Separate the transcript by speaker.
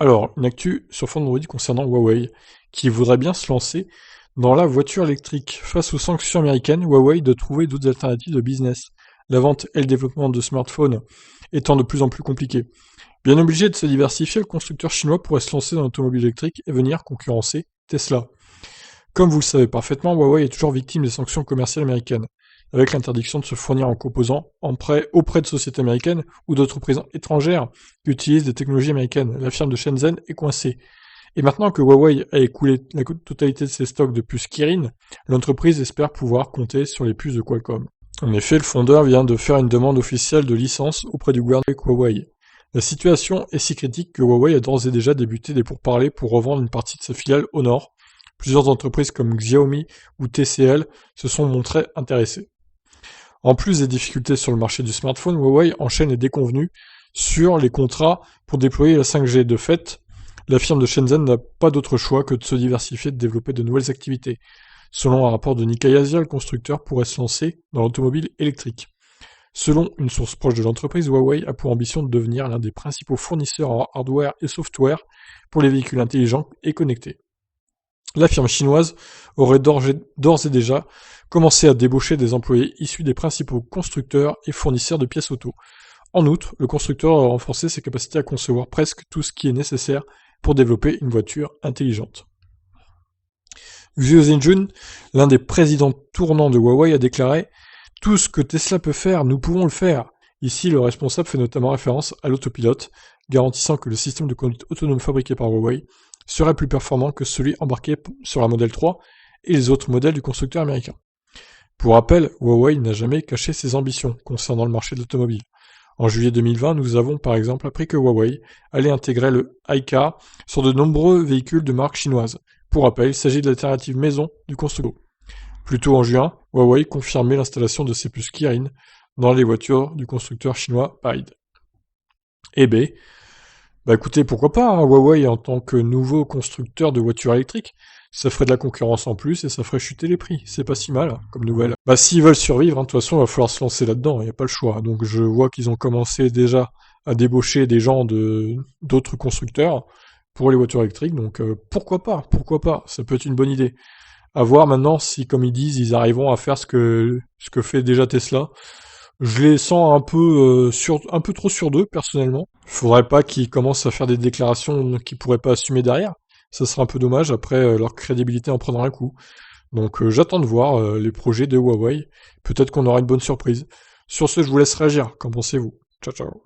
Speaker 1: Alors, une actu sur Android concernant Huawei, qui voudrait bien se lancer dans la voiture électrique. Face aux sanctions américaines, Huawei doit trouver d'autres alternatives de business, la vente et le développement de smartphones étant de plus en plus compliqués. Bien obligé de se diversifier, le constructeur chinois pourrait se lancer dans l'automobile électrique et venir concurrencer Tesla. Comme vous le savez parfaitement, Huawei est toujours victime des sanctions commerciales américaines, avec l'interdiction de se fournir en composants auprès de sociétés américaines ou d'entreprises étrangères qui utilisent des technologies américaines. La firme de Shenzhen est coincée. Et maintenant que Huawei a écoulé la totalité de ses stocks de puces Kirin, l'entreprise espère pouvoir compter sur les puces de Qualcomm. En effet, le fondeur vient de faire une demande officielle de licence auprès du gouvernement avec Huawei. La situation est si critique que Huawei a d'ores et déjà débuté des pourparlers pour revendre une partie de ses filiales au nord. Plusieurs entreprises comme Xiaomi ou TCL se sont montrées intéressées. En plus des difficultés sur le marché du smartphone, Huawei enchaîne les déconvenues sur les contrats pour déployer la 5G. De fait, la firme de Shenzhen n'a pas d'autre choix que de se diversifier et de développer de nouvelles activités. Selon un rapport de Nikkei Asia, le constructeur pourrait se lancer dans l'automobile électrique. Selon une source proche de l'entreprise, Huawei a pour ambition de devenir l'un des principaux fournisseurs en hardware et software pour les véhicules intelligents et connectés. La firme chinoise aurait d'ores et déjà commencé à débaucher des employés issus des principaux constructeurs et fournisseurs de pièces auto. En outre, le constructeur a renforcé ses capacités à concevoir presque tout ce qui est nécessaire pour développer une voiture intelligente. Xu Zhenjun, l'un des présidents tournants de Huawei, a déclaré « Tout ce que Tesla peut faire, nous pouvons le faire ». Ici, le responsable fait notamment référence à l'autopilote, garantissant que le système de conduite autonome fabriqué par Huawei serait plus performant que celui embarqué sur la Model 3 et les autres modèles du constructeur américain. Pour rappel, Huawei n'a jamais caché ses ambitions concernant le marché de l'automobile. En juillet 2020, nous avons par exemple appris que Huawei allait intégrer le iCar sur de nombreux véhicules de marque chinoise. Pour rappel, il s'agit de l'alternative maison du constructeur. Plus tôt en juin, Huawei confirmait l'installation de ses puces Kirin dans les voitures du constructeur chinois Paride. Eh ben, écoutez, pourquoi pas, hein, Huawei en tant que nouveau constructeur de voitures électriques, ça ferait de la concurrence en plus et ça ferait chuter les prix. C'est pas si mal, comme nouvelle. S'ils veulent survivre, hein, de toute façon, il va falloir se lancer là-dedans, il n'y a pas le choix. Donc je vois qu'ils ont commencé déjà à débaucher des gens d'autres constructeurs pour les voitures électriques, donc pourquoi pas, ça peut être une bonne idée. À voir maintenant si, comme ils disent, ils arriveront à faire ce que fait déjà Tesla. Je les sens un peu trop sur d'eux, personnellement. Faudrait pas qu'ils commencent à faire des déclarations qu'ils pourraient pas assumer derrière. Ça serait un peu dommage, après leur crédibilité en prendra un coup. Donc j'attends de voir les projets de Huawei. Peut-être qu'on aura une bonne surprise. Sur ce, je vous laisse réagir. Qu'en pensez-vous? Ciao ciao.